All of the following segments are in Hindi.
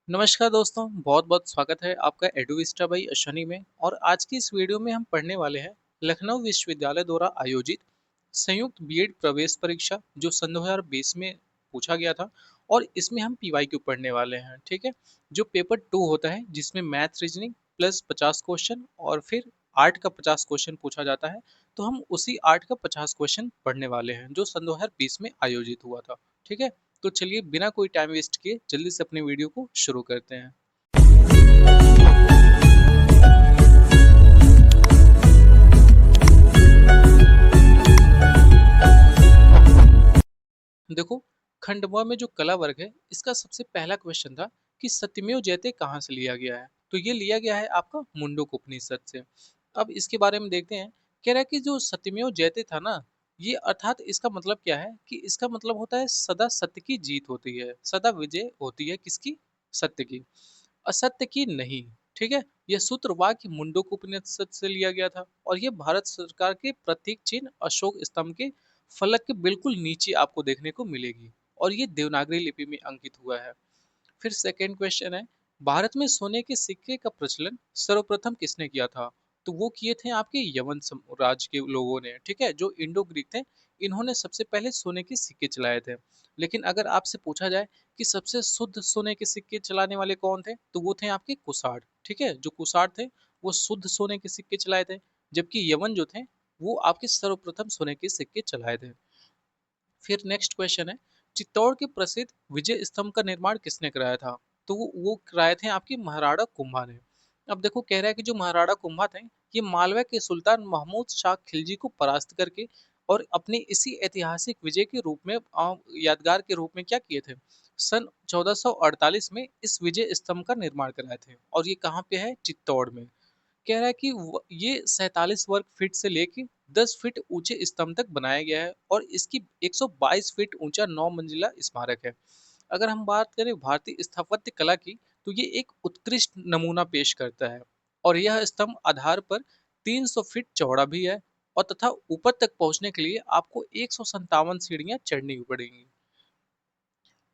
नमस्कार दोस्तों, बहुत बहुत स्वागत है आपका एडुविस्टा बाई अश्वनी में। और आज की इस वीडियो में हम पढ़ने वाले हैं लखनऊ विश्वविद्यालय द्वारा आयोजित संयुक्त बीएड प्रवेश परीक्षा जो सन 2020 में पूछा गया था। और इसमें हम पीवाईक्यू पढ़ने वाले हैं, ठीक है। जो पेपर 2 होता है जिसमें मैथ रीजनिंग प्लस 50 क्वेश्चन और फिर आर्ट का 50 क्वेश्चन पूछा जाता है। तो हम उसी आर्ट का 50 क्वेश्चन पढ़ने वाले हैं जो सन 2020 में आयोजित हुआ था, ठीक है। तो चलिए बिना कोई टाइम वेस्ट किए जल्दी से अपने वीडियो को शुरू करते हैं। देखो, खंडवा में जो कला वर्ग है इसका सबसे पहला क्वेश्चन था कि सत्यमेव जयते कहाँ से लिया गया है। तो ये लिया गया है आपका मुंडक उपनिषद से। अब इसके बारे में देखते हैं। कह रहा है कि जो सत्यमेव जयते था ना, ये अर्थात इसका मतलब क्या है कि इसका मतलब होता है सदा सत्य की जीत होती है, सदा विजय होती है किसकी? सत्य की, असत्य की नहीं। ठीक है। यह सूत्र वाक्य मुंडक उपनिषद से लिया गया था और यह भारत सरकार के प्रतीक चिन्ह अशोक स्तंभ के फलक के बिल्कुल नीचे आपको देखने को मिलेगी। और ये देवनागरी लिपि में अंकित हुआ है। फिर सेकंड क्वेश्चन है, भारत में सोने के सिक्के का प्रचलन सर्वप्रथम किसने किया था? तो वो किए थे आपके यवन साम्राज्य के लोगों ने, ठीक है, जो इंडो ग्रीक थे। इन्होंने सबसे पहले सोने के सिक्के चलाए थे। लेकिन अगर आपसे पूछा जाए कि सबसे शुद्ध सोने के सिक्के चलाने वाले कौन थे, तो वो थे आपके कुषाण, ठीक है। जो कुषाण थे वो शुद्ध सोने के सिक्के चलाए थे, जबकि यवन जो थे वो आपके सर्वप्रथम सोने के सिक्के चलाए थे। फिर नेक्स्ट क्वेश्चन है, चित्तौड़ के प्रसिद्ध विजय स्तंभ का निर्माण किसने कराया था? तो वो कराए थे आपके महाराणा कुंभा ने। अब देखो, कह रहा है कि जो महाराणा कुंभा थे ये मालवा के सुल्तान महमूद शाह खिलजी को परास्त करके और अपने इसी ऐतिहासिक विजय के रूप में यादगार के रूप में क्या किए थे, सन 1448 में इस विजय स्तंभ का निर्माण कराए थे। और ये कहाँ पे है? चित्तौड़ में। कह रहा है कि ये 47 वर्ग फीट से लेके 10 फीट ऊंचे स्तंभ तक बनाया गया है और इसकी 122 फीट ऊंचा 9 मंजिला स्मारक है। अगर हम बात करें भारतीय स्थापत्य कला की, तो ये एक उत्कृष्ट नमूना पेश करता है। और यह स्तंभ आधार पर 300 फीट चौड़ा भी है और तथा ऊपर तक पहुंचने के लिए आपको 157 सीढ़ियां चढ़नी पड़ेंगी।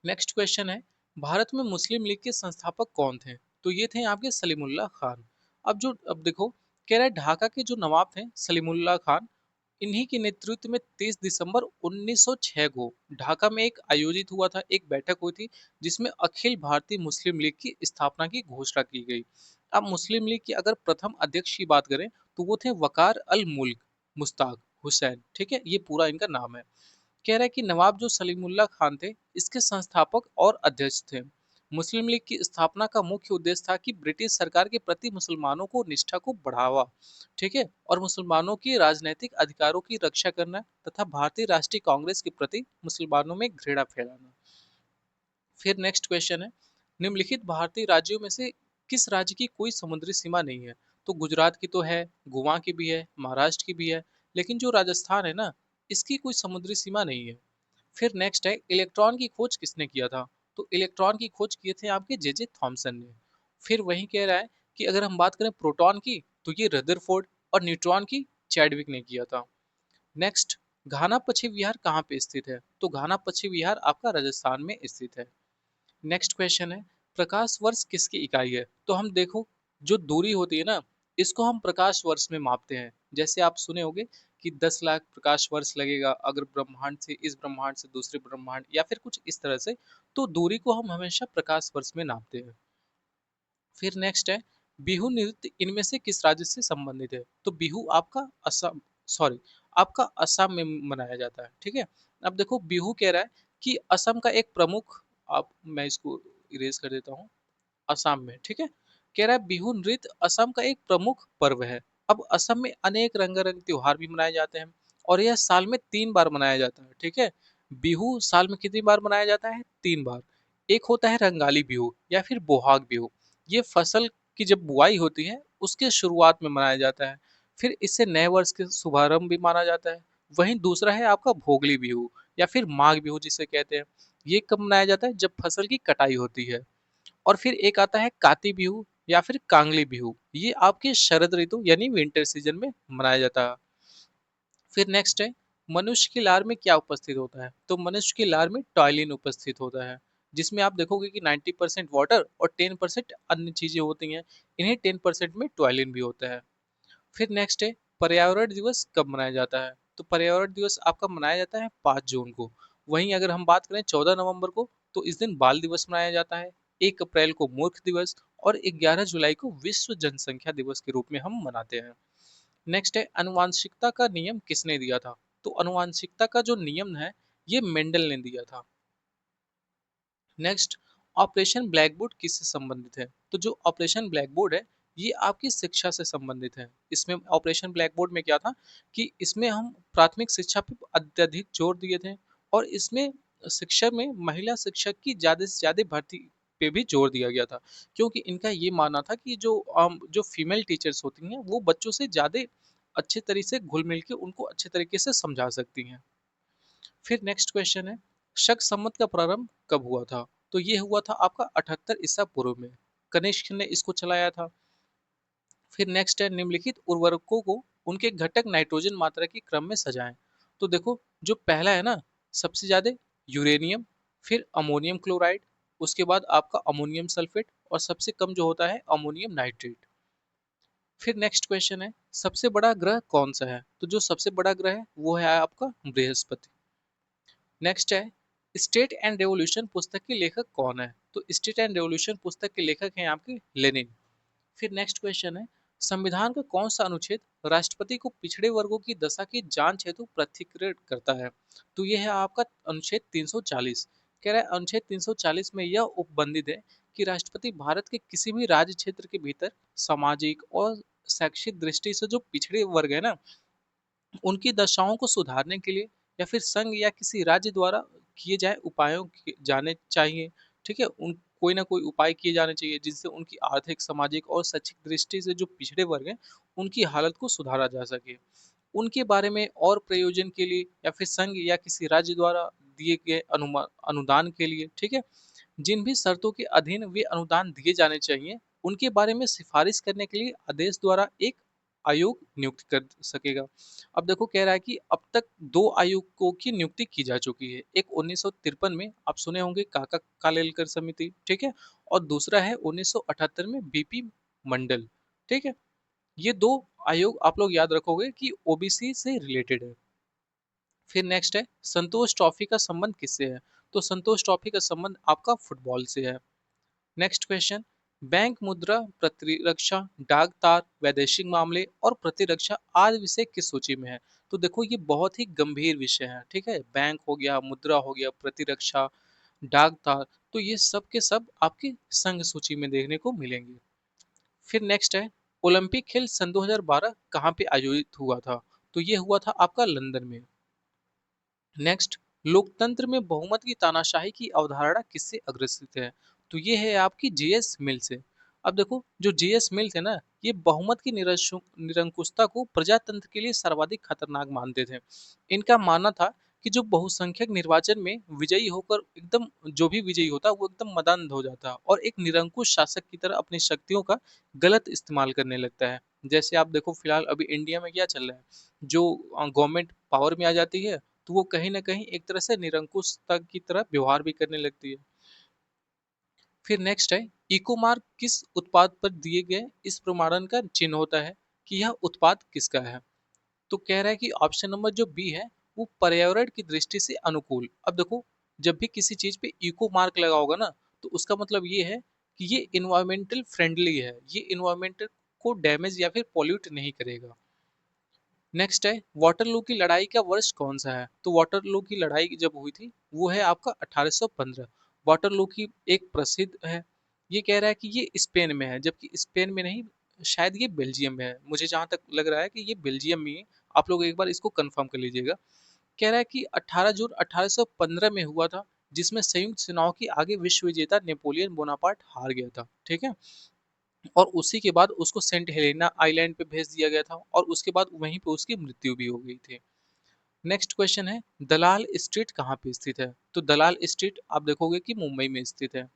नेक्स्ट क्वेश्चन है, भारत में मुस्लिम लीग के संस्थापक कौन थे? तो ये थे आपके सलीमुल्लाह खान। अब देखो, कह रहा है ढाका के जो नवाब थे सलीमुल्लाह खान, इन्हीं के नेतृत्व में 30 दिसंबर 1906 को ढाका में एक आयोजित हुआ था, एक बैठक हुई थी जिसमें अखिल भारतीय मुस्लिम लीग की स्थापना की घोषणा की गई। अब मुस्लिम लीग की अगर प्रथम अध्यक्ष की बात करें तो वो थे वकार अल मुल्क मुश्ताक हुसैन, ठीक है, ये पूरा इनका नाम है। कह रहा है कि नवाब जो सलीमुल्लाह खान थे इसके संस्थापक और अध्यक्ष थे। मुस्लिम लीग की स्थापना का मुख्य उद्देश्य था कि ब्रिटिश सरकार के प्रति मुसलमानों को निष्ठा को बढ़ावा, ठीक है, और मुसलमानों के राजनीतिक अधिकारों की रक्षा करना तथा भारतीय राष्ट्रीय कांग्रेस के प्रति मुसलमानों में घृणा फैलाना। फिर नेक्स्ट क्वेश्चन है, निम्नलिखित भारतीय राज्यों में से किस राज्य की कोई समुद्री सीमा नहीं है? तो गुजरात की तो है, गोवा की भी है, महाराष्ट्र की भी है, लेकिन जो राजस्थान है ना, इसकी कोई समुद्री सीमा नहीं है। फिर नेक्स्ट है, इलेक्ट्रॉन की खोज किसने किया था? तो इलेक्ट्रॉन की खोज किए थे आपके जे जे थॉमसन ने। फिर वही कह रहा है कि अगर हम बात करें प्रोटॉन की तो ये रदरफोर्ड और न्यूट्रॉन की चैडविक ने किया था। नेक्स्ट, घाना पक्षी विहार कहाँ पे स्थित है? तो घाना पक्षी विहार आपका राजस्थान में स्थित है। नेक्स्ट क्वेश्चन है, प्रकाश वर्ष किसकी इकाई है? तो हम देखो, जो दूरी होती है ना, इसको हम प्रकाश वर्ष में मापते हैं। जैसे आप सुने होंगे कि 10 लाख प्रकाश वर्ष लगेगा अगर ब्रह्मांड से इस ब्रह्मांड से दूसरे ब्रह्मांड या फिर कुछ इस तरह से। तो दूरी को हम हमेशा प्रकाश वर्ष में नापते हैं। फिर नेक्स्ट है, बिहू नृत्य इनमें से किस राज्य से संबंधित है? तो बिहू आपका असम, सॉरी, आपका असम में मनाया जाता है, ठीक है। अब देखो, बिहू कह रहा है कि असम का एक प्रमुख, आप मैं इसको इरेज कर देता हूँ, असम में, ठीक है। कह रहा है बिहू नृत्य असम का एक प्रमुख पर्व है। अब असम में अनेक रंगारंग त्योहार भी मनाए जाते हैं और यह साल में 3 बार मनाया जाता है, ठीक है। बिहू साल में कितनी बार मनाया जाता है? 3 बार। एक होता है रंगाली बिहू या फिर बोहाग बिहू, ये फसल की जब बुआई होती है उसके शुरुआत में मनाया जाता है। फिर इससे नए वर्ष के शुभारंभ भी माना जाता है। वहीं दूसरा है आपका भोगली बिहू या फिर माघ बिहू जिसे कहते हैं। ये कब मनाया जाता है? जब फसल की कटाई होती है। और फिर एक आता है काती बिहू या फिर कांगली बिहू, ये आपके शरद ऋतु यानी विंटर सीजन में मनाया जाता है। फिर नेक्स्ट है, मनुष्य की लार में क्या उपस्थित होता है? तो मनुष्य की लार में टॉयलिन उपस्थित होता है। जिसमें आप देखोगे कि 90% वाटर और 10% अन्य चीजें होती हैं। इन्हीं 10% में टॉयलिन भी होता है। फिर नेक्स्ट है, पर्यावरण दिवस कब मनाया जाता है? तो पर्यावरण दिवस आपका मनाया जाता है 5 जून को। वहीं अगर हम बात करें 14 नवंबर को, तो इस दिन बाल दिवस मनाया जाता है। 1 अप्रैल को मूर्ख दिवस और 11 जुलाई को विश्व जनसंख्या दिवस के रूप में हम मनाते हैं। नेक्स्ट है, अनुवांशिकता का नियम किसने दिया था? तो अनुवांशिकता का जो नियम है, ये मेंडल ने दिया था। नेक्स्ट, ऑपरेशन ब्लैक बोर्ड किससे संबंधित है? तो जो ऑपरेशन ब्लैक बोर्ड है, ये आपकी शिक्षा से संबंधित है। इसमें ऑपरेशन ब्लैक बोर्ड में क्या था कि इसमें हम प्राथमिक शिक्षा पे अत्यधिक जोर दिए थे, और इसमें शिक्षा में महिला शिक्षक की ज्यादा से ज्यादा भर्ती पे भी जोर दिया गया था, क्योंकि इनका ये मानना था कि जो फीमेल टीचर्स होती हैं वो बच्चों से ज्यादा अच्छे तरीके से घुल मिल के उनको अच्छे तरीके से समझा सकती हैं। फिर नेक्स्ट क्वेश्चन है, शक संवत का प्रारंभ कब हुआ था? तो ये हुआ था आपका 78 ईसा पूर्व में। कनिष्क ने इसको चलाया था। फिर नेक्स्ट है, निम्नलिखित उर्वरकों को उनके घटक नाइट्रोजन मात्रा के क्रम में सजाएं। तो देखो, जो पहला है ना, सबसे ज्यादा यूरेनियम, फिर अमोनियम क्लोराइड, उसके बाद आपका अमोनियम सल्फेट, और सबसे कम जो होता है अमोनियम नाइट्रेट। फिर नेक्स्ट क्वेश्चन है, सबसे बड़ा ग्रह कौन सा है? तो जो सबसे बड़ा ग्रह है वो है आपका बृहस्पति। नेक्स्ट है, स्टेट एंड रेवोल्यूशन पुस्तक के लेखक कौन है? तो स्टेट एंड रेवोल्यूशन पुस्तक के लेखक हैं आपके लेनिन। फिर नेक्स्ट क्वेश्चन है, संविधान का कौन सा अनुच्छेद राष्ट्रपति को पिछड़े वर्गों की दशा की जांच हेतु प्रथिकृत करता है? तो यह है आपका अनुच्छेद 340। कह रहा है अनुच्छेद 340 में यह उपबंधित है कि राष्ट्रपति भारत के किसी भी राज्य क्षेत्र के भीतर सामाजिक और शैक्षिक दृष्टि से जो पिछड़े वर्ग है ना, उनकी दशाओं को सुधारने के लिए या फिर संघ या किसी राज्य द्वारा किए जाए उपायों जाने चाहिए। ठीक है, उन कोई ना कोई उपाय किए जाने चाहिए जिनसे उनकी आर्थिक, सामाजिक और शैक्षिक दृष्टि से जो पिछड़े वर्ग हैं उनकी हालत को सुधारा जा सके। उनके बारे में और प्रयोजन के लिए या फिर संघ या किसी राज्य द्वारा दिए गए अनुदान के लिए, ठीक है, जिन भी शर्तों के अधीन वे अनुदान दिए जाने चाहिए, उनके बारे में सिफारिश करने के लिए आदेश द्वारा एक आयोग नियुक्त कर सकेगा। अब देखो, कह रहा है कि अब तक 2 आयोगों की नियुक्ति की जा चुकी है। एक 1953 में, आप सुने होंगे, काका कालेलकर समिति, ठीक है, और दूसरा है 1978 में बीपी मंडल। ठीक है, ये 2 आयोग आप लोग याद रखोगे कि ओबीसी से रिलेटेड है। फिर नेक्स्ट है, संतोष ट्रॉफी का संबंध किससे है? तो संतोष ट्रॉफी का संबंध आपका फुटबॉल से है। नेक्स्ट क्वेश्चन, बैंक मुद्रा, प्रतिरक्षा, डाक तार, वैदेशिक मामले और प्रतिरक्षा आदि विषय किस सूची में है? तो देखो, ये बहुत ही गंभीर विषय है। ठीक है, बैंक हो गया, मुद्रा हो गया, प्रतिरक्षा, डाक तार, तो ये सब के सब आपकी संघ सूची में देखने को मिलेंगे। फिर नेक्स्ट है, ओलंपिक खेल सन 2012 कहाँ पे आयोजित हुआ था? तो ये हुआ था आपका लंदन में। नेक्स्ट, लोकतंत्र में बहुमत की तानाशाही की अवधारणा किससे अग्रसित है? तो ये है आपकी जीएस मिल से। अब देखो, जो जीएस मिल थे ना, ये बहुमत की निरंकुशता को प्रजातंत्र के लिए सर्वाधिक खतरनाक मानते थे। इनका मानना था कि जो बहुसंख्यक निर्वाचन में विजयी होकर एकदम, जो भी विजयी होता वो एकदम मदान्ध हो जाता और एक निरंकुश शासक की तरह अपनी शक्तियों का गलत इस्तेमाल करने लगता है। जैसे आप देखो, फिलहाल अभी इंडिया में क्या चल रहा है, जो गवर्नमेंट पावर में आ जाती है तो वो कहीं ना कहीं एक तरह से निरंकुशता की तरह व्यवहार भी करने लगती है। फिर नेक्स्ट है, इको मार्क किस उत्पाद पर दिए गए इस प्रमाणन का चिन्ह होता है कि यह उत्पाद किसका है? तो कह रहा है कि ऑप्शन नंबर जो बी है, वो पर्यावरण की दृष्टि से अनुकूल। अब देखो, जब भी किसी चीज पे इको मार्क लगा होगा ना, तो उसका मतलब ये है कि ये इन्वायरमेंटल फ्रेंडली है, ये इन्वायरमेंटल को डैमेज या फिर पॉल्यूट नहीं करेगा। नेक्स्ट है, वाटरलू की लड़ाई का वर्ष कौन सा है? तो वाटरलू की लड़ाई जब हुई थी वो है आपका 1815। वाटरलू की एक प्रसिद्ध है। ये कह रहा है कि ये स्पेन में है, जबकि स्पेन में नहीं, शायद ये बेल्जियम में है। मुझे जहां तक लग रहा है कि ये बेल्जियम में है। आप लोग एक बार इसको कंफर्म कर लीजिएगा। कह रहा है कि 18 जून 1815 में हुआ था, जिसमें संयुक्त सेनाओं की आगे विश्व विजेता नेपोलियन बोनापार्ट हार गया था। ठीक है, और उसी के बाद उसको सेंट हेलेना आइलैंड पे भेज दिया गया था, और उसके बाद वहीं पे उसकी मृत्यु भी हो गई थी। नेक्स्ट क्वेश्चन है, दलाल स्ट्रीट कहाँ पे स्थित है? तो दलाल स्ट्रीट आप देखोगे कि मुंबई में स्थित है।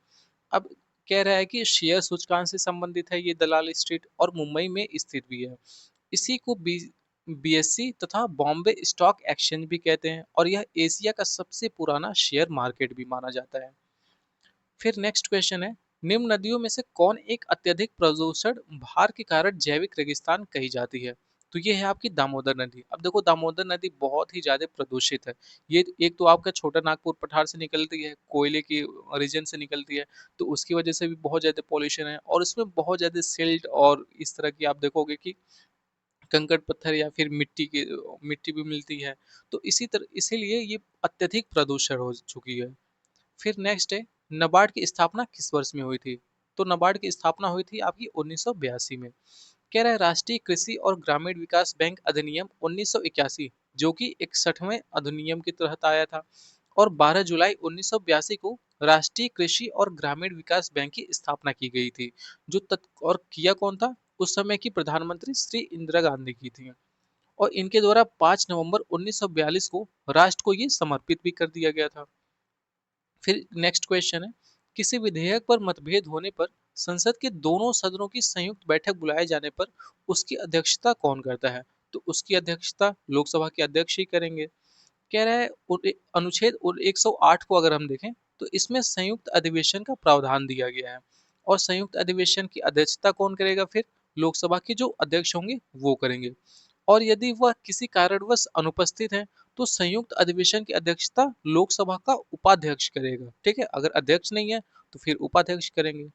अब कह रहा है कि शेयर सूचकांक से संबंधित है ये दलाल स्ट्रीट, और मुंबई में स्थित भी है। इसी को बीएससी तथा बॉम्बे स्टॉक एक्सचेंज भी कहते हैं, और यह एशिया का सबसे पुराना शेयर मार्केट भी माना जाता है। फिर नेक्स्ट क्वेश्चन है, निम्न नदियों में से कौन एक अत्यधिक प्रदूषण भार के कारण जैविक रेगिस्तान कही जाती है? तो ये है आपकी दामोदर नदी। अब देखो दामोदर नदी बहुत ही ज्यादा प्रदूषित है। ये एक तो आपका छोटा नागपुर पठार से निकलती है, कोयले की रीजन से निकलती है, तो उसकी वजह से भी बहुत ज्यादा पॉल्यूशन है और इसमें बहुत ज्यादा सिल्ट और इस तरह की आप देखोगे कि कंकड़ पत्थर या फिर मिट्टी भी मिलती है। तो इसी तरह इसीलिए ये अत्यधिक प्रदूषण हो चुकी है। फिर नेक्स्ट है, नबार्ड की स्थापना किस वर्ष में हुई थी? तो नबार्ड की स्थापना हुई थी आपकी 1982 में। कह रहा है राष्ट्रीय कृषि और ग्रामीण विकास बैंक अधिनियम 1981, जो कि 61वें अधिनियम के तहत आया था, और 12 जुलाई 1982 को राष्ट्रीय कृषि और ग्रामीण विकास बैंक की स्थापना की गई थी। और किया कौन था? उस समय की प्रधानमंत्री श्री इंदिरा गांधी की थी। और इनके द्वारा 5 नवंबर 1942 को राष्ट्र को ये समर्पित भी कर दिया गया था। फिर नेक्स्ट क्वेश्चन है, किसी विधेयक पर मतभेद होने पर संसद के दोनों सदनों की संयुक्त बैठक बुलाए जाने पर उसकी अध्यक्षता कौन करता है? तो उसकी अध्यक्षता लोकसभा के अध्यक्ष ही करेंगे। कह रहा है अनुच्छेद 108 को अगर हम देखें तो इसमें संयुक्त अधिवेशन का प्रावधान दिया गया है, और संयुक्त अधिवेशन की अध्यक्षता कौन करेगा? फिर लोकसभा के जो अध्यक्ष होंगे वो करेंगे। और यदि वह किसी कारणवश अनुपस्थित है तो संयुक्त अधिवेशन की अध्यक्षता लोकसभा का उपाध्यक्ष करेगा। ठीक है, अगर अध्यक्ष नहीं है तो फिर उपाध्यक्ष करेंगे।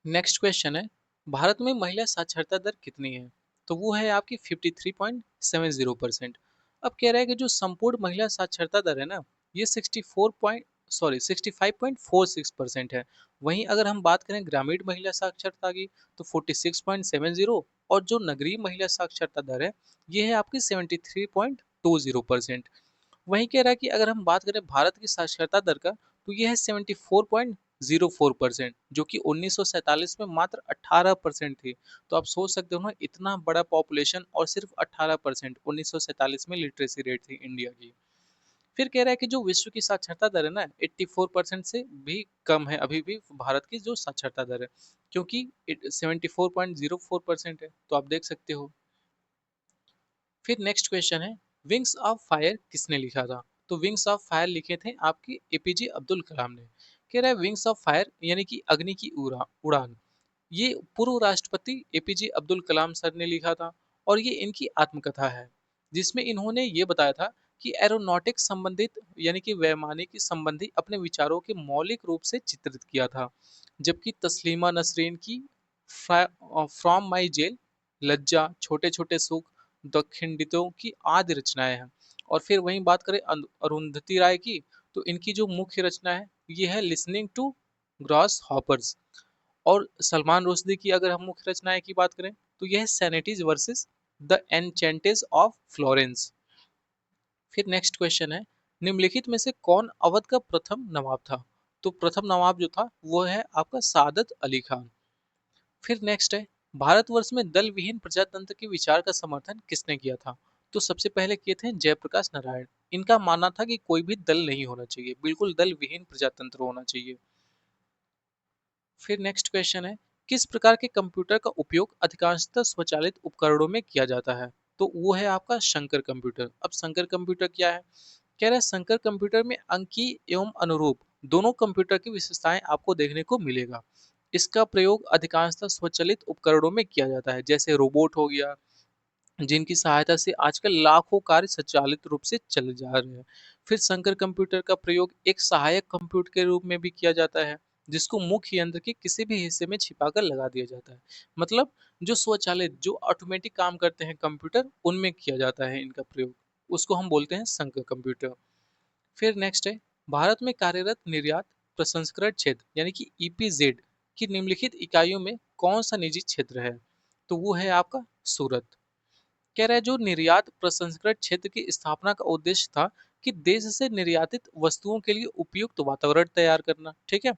नेक्स्ट क्वेश्चन है, भारत में महिला साक्षरता दर कितनी है? तो वो है आपकी 53.70%। अब कह रहा है कि जो संपूर्ण महिला साक्षरता दर है ना, ये 65.46% है। वहीं अगर हम बात करें ग्रामीण महिला साक्षरता की तो 46.70, और जो नगरीय महिला साक्षरता दर है ये है आपकी 73.20%। वहीं कह रहा है कि अगर हम बात करें भारत की साक्षरता दर का तो यह है 74.04%, जो कि 1947 में मात्र 18% थी। तो आप सोच सकते हो ना, इतना बड़ा पॉपुलेशन और सिर्फ 18% 1947 में लिटरेसी रेट थी इंडिया की। फिर कह रहा है कि जो विश्व की साक्षरता दर है ना, 84% से भी कम है अभी भी भारत की जो साक्षरता दर है, क्योंकि 74.04% है, तो आप देख सकते हो। फिर नेक्स्ट क्वेश्चन है, विंग्स ऑफ फायर किसने लिखा था? तो विंग्स ऑफ फायर लिखे थे आपके एपीजे अब्दुल कलाम ने। कह रहा है विंग्स ऑफ फायर यानी कि अग्नि की उड़ान, ये पूर्व राष्ट्रपति एपीजे अब्दुल कलाम सर ने लिखा था, और ये इनकी आत्मकथा है, जिसमें इन्होंने ये बताया था कि एरोनॉटिक्स संबंधित यानी कि वैमानिकी संबंधी अपने विचारों के मौलिक रूप से चित्रित किया था। जबकि तस्लीमा नसरीन की फ्रॉम माई जेल, लज्जा, छोटे छोटे सुख, द खंडितों की आदि रचनाएं हैं। और फिर वहीं बात करें अरुंधति राय की, तो इनकी जो मुख्य रचना है ये है लिसनिंग टू ग्रॉस हॉपर्स। और सलमान रुश्दी की अगर हम मुख्य रचनाएं की बात करें तो यह है sanities versus the enchantress of Florence. फिर नेक्स्ट क्वेश्चन है, निम्नलिखित में से कौन अवध का प्रथम नवाब था? तो प्रथम नवाब जो था वो है आपका सादत अली खान। फिर नेक्स्ट है, भारतवर्ष में दल विहीन प्रजातंत्र के विचार का समर्थन किसने किया था? तो सबसे पहले किए थे जयप्रकाश नारायण। इनका मानना था कि कोई भी दल नहीं होना चाहिए, बिल्कुल दल विहीन प्रजातंत्र होना चाहिए। फिर नेक्स्ट क्वेश्चन है, किस प्रकार के कंप्यूटर का उपयोग अधिकांशतः स्वचालित उपकरणों में किया जाता है? तो वो है आपका शंकर कंप्यूटर। अब शंकर कंप्यूटर क्या है? कह रहा है शंकर कंप्यूटर में अंकीय एवं अनुरूप दोनों कंप्यूटर की विशेषताएं आपको देखने को मिलेगा। इसका प्रयोग अधिकांशतः स्वचालित उपकरणों में किया जाता है, जैसे रोबोट हो गया, जिनकी सहायता से आजकल लाखों कार्य स्वचालित रूप से चले जा रहे हैं। फिर संकर कंप्यूटर का प्रयोग एक सहायक कंप्यूटर के रूप में भी किया जाता है, जिसको मुख्य यंत्र के किसी भी हिस्से में छिपाकर लगा दिया जाता है। मतलब जो स्वचालित जो ऑटोमेटिक काम करते हैं कंप्यूटर, उनमें किया जाता है इनका प्रयोग, उसको हम बोलते हैं संकर कंप्यूटर। फिर नेक्स्ट है, भारत में कार्यरत निर्यात प्रसंस्करण क्षेत्र यानी कि ईपीजेड की निम्नलिखित इकाइयों में कौन सा निजी क्षेत्र है? तो वो है आपका सूरत। कह रहा है जो निर्यात प्रसंस्करण क्षेत्र की स्थापना का उद्देश्य था कि देश से निर्यातित वस्तुओं के लिए उपयुक्त वातावरण तैयार करना, ठीक है,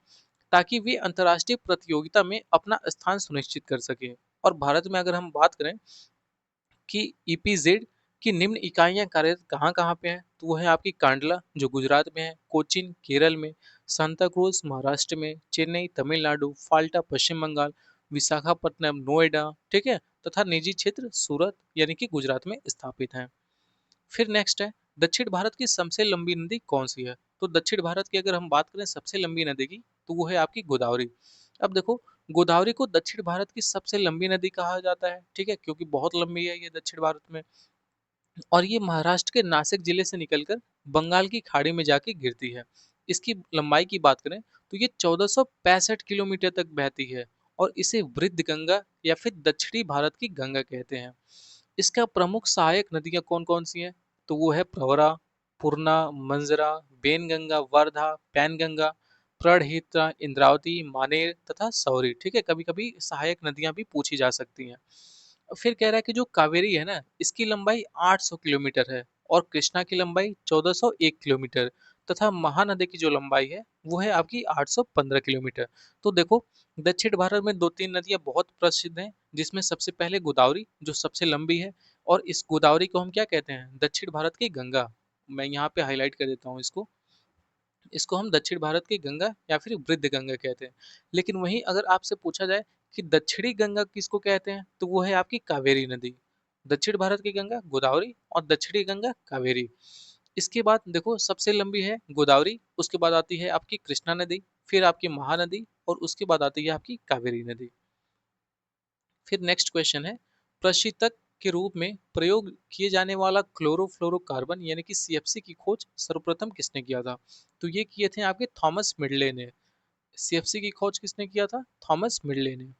ताकि वे अंतर्राष्ट्रीय प्रतियोगिता में अपना स्थान सुनिश्चित कर सके। और भारत में अगर हम बात करें कि ईपीजेड की निम्न इकाइयां कार्यरत कहाँ कहाँ पे हैं, तो वो है आपकी कांडला जो गुजरात में है, कोचीन केरल में, सांता क्रूज महाराष्ट्र में, चेन्नई तमिलनाडु, फाल्टा पश्चिम बंगाल, विशाखापट्टनम नोएडा, ठीक है, तथा निजी क्षेत्र सूरत यानी कि गुजरात में स्थापित हैं। फिर नेक्स्ट है, दक्षिण भारत की सबसे लंबी नदी कौन सी है? तो दक्षिण भारत की अगर हम बात करें सबसे लंबी नदी की तो वो है आपकी गोदावरी। अब देखो, गोदावरी को दक्षिण भारत की सबसे लंबी नदी कहा जाता है, ठीक है, क्योंकि बहुत लंबी है ये दक्षिण भारत में। और ये महाराष्ट्र के नासिक जिले से निकलकर बंगाल की खाड़ी में जाके गिरती है। इसकी लंबाई की बात करें तो ये 1465 किलोमीटर तक बहती है, और इसे वृद्ध गंगा या फिर दक्षिणी भारत की गंगा कहते हैं। इसका प्रमुख सहायक नदियां कौन कौन सी हैं? तो वो है प्रवरा, पूर्णा, मंजरा, बेनगंगा, वर्धा, पैनगंगा, प्रणहिता, इंद्रावती, मानेर तथा सौरी। ठीक है, कभी कभी सहायक नदियां भी पूछी जा सकती हैं। फिर कह रहा है कि जो कावेरी है ना, इसकी लंबाई 800 किलोमीटर है, और कृष्णा की लंबाई 1401 किलोमीटर, तथा महानदी की जो लंबाई है वो है आपकी 815 किलोमीटर। तो देखो, दक्षिण भारत में दो तीन नदियां बहुत प्रसिद्ध हैं, जिसमें सबसे पहले गोदावरी जो सबसे लंबी है, और इस गोदावरी को हम क्या कहते हैं? दक्षिण भारत की गंगा। मैं यहाँ पे हाईलाइट कर देता हूँ इसको। इसको हम दक्षिण भारत की गंगा या फिर वृद्ध गंगा कहते हैं। लेकिन वहीं अगर आपसे पूछा जाए कि दक्षिणी गंगा किसको कहते हैं, तो वो है आपकी कावेरी नदी। दक्षिण भारत की गंगा गोदावरी, और दक्षिणी गंगा कावेरी। इसके बाद देखो, सबसे लंबी है गोदावरी, उसके बाद आती है आपकी कृष्णा नदी, फिर आपकी महानदी, और उसके बाद आती है आपकी कावेरी नदी। फिर नेक्स्ट क्वेश्चन है, प्रशीतक के रूप में प्रयोग किए जाने वाला क्लोरोफ्लोरोकार्बन यानी कि सीएफसी की खोज सर्वप्रथम किसने किया था? तो ये किए थे आपके थॉमस मिडले ने। सीएफसी की खोज किसने किया था? थॉमस मिडले ने।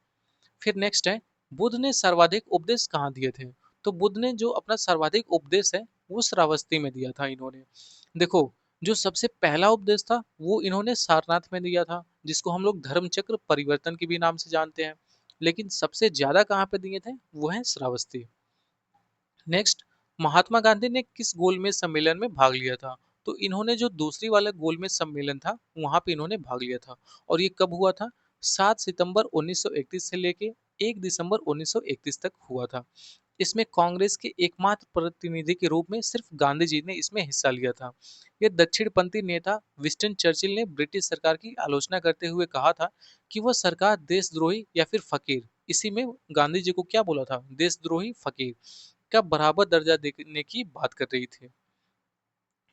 फिर नेक्स्ट है, बुद्ध ने सर्वाधिक उपदेश कहाँ दिए थे? तो बुद्ध ने जो अपना सर्वाधिक उपदेश है वो श्रावस्ती में दिया था इन्होंने। देखो, जो सबसे पहला उपदेश था वो इन्होंने सारनाथ में दिया था, जिसको हम लोग धर्म चक्र परिवर्तन के भी नाम से जानते हैं। लेकिन सबसे ज्यादा कहाँ पे दिए थे? वो है श्रावस्ती। नेक्स्ट, महात्मा गांधी ने किस गोलमेज सम्मेलन में भाग लिया था? तो इन्होंने जो दूसरी वाला गोलमेज सम्मेलन था वहां पे इन्होंने भाग लिया था। और ये कब हुआ था? 7 सितंबर 1931 से लेके 1 दिसंबर 1931 तक हुआ था। इसमें कांग्रेस के एकमात्र प्रतिनिधि के रूप में सिर्फ गांधी जी ने इसमें हिस्सा लिया था। ये दक्षिणपंथी नेता विंस्टन चर्चिल ने ब्रिटिश सरकार की आलोचना करते हुए कहा था कि वह सरकार देशद्रोही या फिर फकीर, इसी में गांधी जी को क्या बोला था? देशद्रोही फकीर का बराबर दर्जा देने की बात कर रही थी।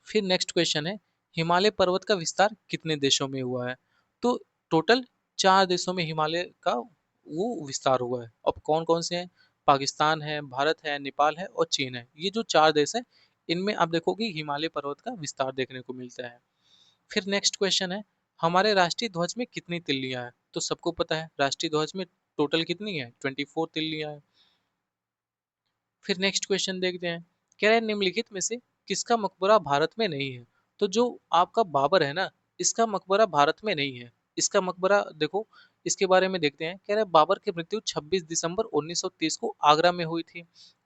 फिर नेक्स्ट क्वेश्चन है, हिमालय पर्वत का विस्तार कितने देशों में हुआ है? तो टोटल 4 देशों में हिमालय का वो विस्तार हुआ है। अब कौन कौन से हैं? पाकिस्तान है, भारत है, नेपाल है और चीन है। ये जो 4 देश हैं, इनमें आप देखोगे हिमालय पर्वत का विस्तार देखने को मिलता है। फिर नेक्स्ट क्वेश्चन है, हमारे राष्ट्रीय ध्वज में कितनी तिल्लियां हैं? तो सबको पता है राष्ट्रीय ध्वज में टोटल कितनी है? 24 तिल्लियां हैं। फिर नेक्स्ट क्वेश्चन देखते हैं, कह रहे हैं निम्नलिखित में से किसका मकबरा भारत में नहीं है? तो जो आपका बाबर है ना, इसका मकबरा भारत में नहीं है। इसका मकबरा देखो, इसके बारे में देखते हैं। कह रहे हैं बाबर की मृत्यु 26 दिसंबर 1930 को आगरा में हुई थी।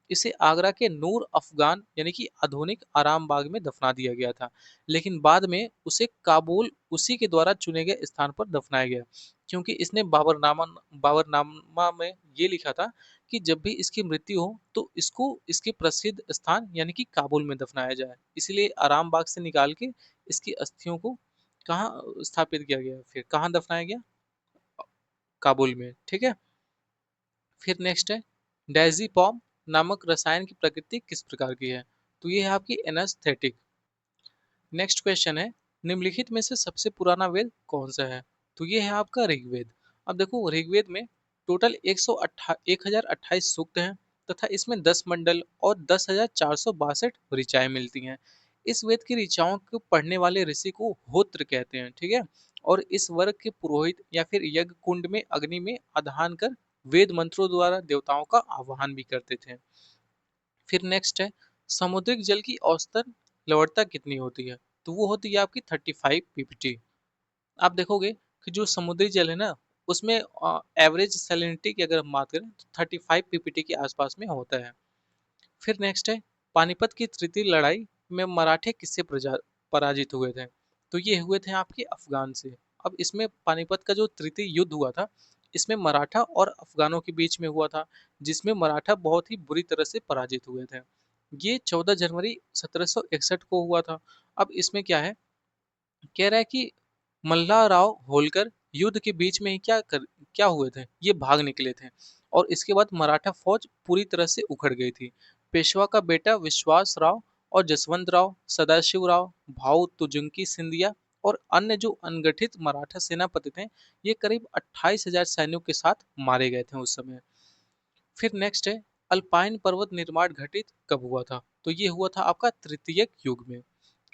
इसे आगरा के नूर अफगान यानी कि आधुनिक आराम बाग में दफना दिया गया था, लेकिन बाद में उसे काबुल उसी के द्वारा चुने गए स्थान पर दफनाया गया, क्योंकि इसने बाबरनामा में ये लिखा था कि जब भी इसकी मृत्यु हो तो इसको इसके प्रसिद्ध स्थान यानी कि काबुल में दफनाया जाए। इसलिए आराम बाग से निकाल के इसकी अस्थियों को कहाँ स्थापित किया गया, फिर कहाँ दफनाया गया? काबुल में। ठीक है। फिर नेक्स्ट है, डायजीपॉम नामक रसायन की प्रकृति किस प्रकार की है? तो ये है आपकी एनास्थेटिक। नेक्स्ट क्वेश्चन है, निम्नलिखित में से सबसे पुराना वेद कौन सा है? तो ये है आपका ऋग्वेद। अब देखो, ऋग्वेद में टोटल 1028 सूक्त हैं, तथा इसमें 10 मंडल और 10,462 ऋचाएं मिलती हैं। इस वेद की ऋचाओं को पढ़ने वाले ऋषि को होत्र कहते हैं, ठीक है। और इस वर्ग के पुरोहित या फिर यज्ञ कुंड में अग्नि में आधान कर वेद मंत्रों द्वारा देवताओं का आह्वान भी करते थे। फिर नेक्स्ट है, समुद्रिक जल की औसतन लवणता कितनी होती है? तो वो होती है आपकी 35 पीपीटी। आप देखोगे कि जो समुद्री जल है ना, उसमें एवरेज सैलिनिटी की अगर हम बात करें तो 35 पीपीटी के आसपास में होता है। फिर नेक्स्ट है, पानीपत की तृतीय लड़ाई में मराठे किससे पराजित हुए थे? तो ये हुए थे आपके अफगान से। अब इसमें पानीपत का जो तृतीय युद्ध हुआ था, इसमें मराठा और अफगानों के बीच में हुआ था, जिसमें मराठा बहुत ही बुरी तरह से पराजित हुए थे। ये 14 जनवरी 1761 को हुआ था। अब इसमें क्या है, कह रहा है कि मल्हाराव होलकर युद्ध के बीच में ही क्या हुए थे, ये भाग निकले थे, और इसके बाद मराठा फौज पूरी तरह से उखड़ गई थी। पेशवा का बेटा विश्वास राव और जसवंत राव, सदाशिव राव, भाऊ तुजुंकी सिंधिया और अन्य जो अनगठित मराठा सेनापति थे, ये करीब 28,000 सैनिकों के साथ मारे गए थे उस समय। फिर नेक्स्ट है, अल्पाइन पर्वत निर्माण घटित कब हुआ था? तो ये हुआ था आपका तृतीयक युग में।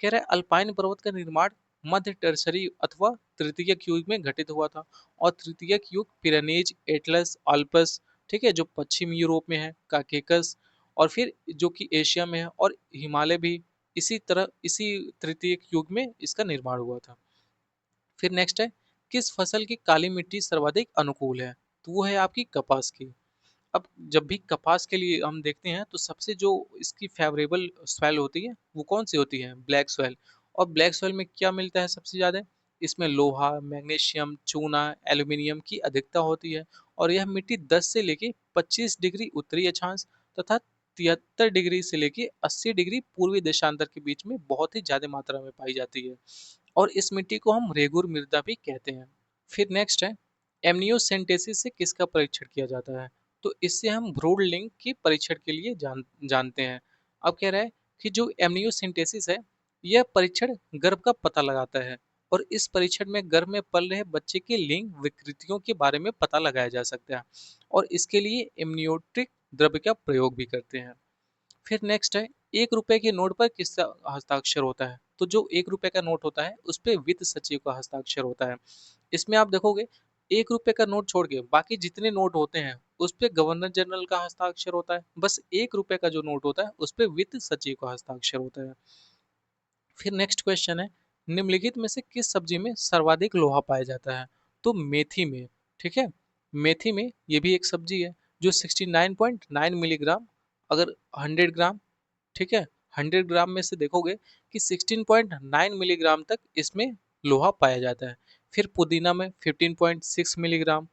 कह रहा है अल्पाइन पर्वत का निर्माण मध्य टर्सरी अथवा तृतीयक युग में घटित हुआ था। और तृतीयक युग पिरेनीज, एटलस, अल्पस, ठीक है, जो पश्चिम यूरोप में है, काकेकस, और फिर जो कि एशिया में है, और हिमालय भी इसी तरह इसी तृतीयक युग में इसका निर्माण हुआ था। फिर नेक्स्ट है, किस फसल की काली मिट्टी सर्वाधिक अनुकूल है? तो वो है आपकी कपास की। अब जब भी कपास के लिए हम देखते हैं तो सबसे जो इसकी फेवरेबल सॉइल होती है वो कौन सी होती है? Black soil. और ब्लैक सॉइल में क्या मिलता है सबसे ज़्यादा? इसमें लोहा, मैग्नीशियम, चूना, एल्यूमिनियम की अधिकता होती है। और यह मिट्टी 10 से लेके 25 डिग्री उत्तरी अक्षांश तथा 73 डिग्री से लेके 80 डिग्री पूर्वी देशांतर के बीच में बहुत ही ज़्यादा मात्रा में पाई जाती है। और इस मिट्टी को हम रेगुर मृदा भी कहते हैं। फिर नेक्स्ट है, एमनियोसेंटेसिस से किसका परीक्षण किया जाता है? तो इससे हम भ्रूण लिंग के परीक्षण के लिए जानते हैं। अब कह रहा है कि जो एमनियोसेंटेसिस है, यह परीक्षण गर्भ का पता लगाता है। और इस परीक्षण में गर्भ में पल रहे बच्चे के लिंग विकृतियों के बारे में पता लगाया जा सकता है। और इसके लिए एमनियोटिक द्रव्य का प्रयोग भी करते हैं। फिर नेक्स्ट है, 1 रुपए के नोट पर किसका हस्ताक्षर होता है? तो जो 1 रुपए का नोट होता है उस पे वित्त सचिव का हस्ताक्षर होता है। इसमें आप देखोगे 1 रुपए का नोट छोड़ के बाकी जितने नोट होते हैं उस पे गवर्नर जनरल का हस्ताक्षर होता है। बस 1 रुपए का जो नोट होता है उस पे वित्त सचिव का हस्ताक्षर होता है। फिर नेक्स्ट क्वेश्चन है, निम्नलिखित में से किस सब्जी में सर्वाधिक लोहा पाया जाता है? तो मेथी में। ठीक है, मेथी में ये भी एक सब्जी है जो 69.9 मिलीग्राम, अगर 100 ग्राम, ठीक है, 100 ग्राम में से देखोगे कि 16.9 मिलीग्राम तक इसमें लोहा पाया जाता है। फिर पुदीना में 15.6 मिलीग्राम,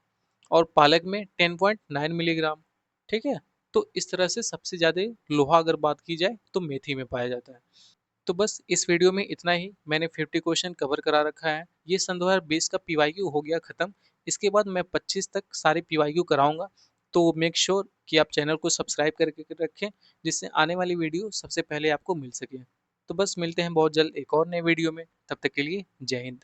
और पालक में 10.9 मिलीग्राम। ठीक है, तो इस तरह से सबसे ज़्यादा लोहा अगर बात की जाए तो मेथी में पाया जाता है। तो बस इस वीडियो में इतना ही। मैंने 50 क्वेश्चन कवर करा रखा है। ये सन 2020 का पीवाईक्यू हो गया ख़त्म। इसके बाद मैं 25 तक सारे पीवाईक्यू कराऊंगा। तो मेक श्योर कि आप चैनल को सब्सक्राइब करके रखें, जिससे आने वाली वीडियो सबसे पहले आपको मिल सके। तो बस मिलते हैं बहुत जल्द एक और नए वीडियो में। तब तक के लिए जय हिंद।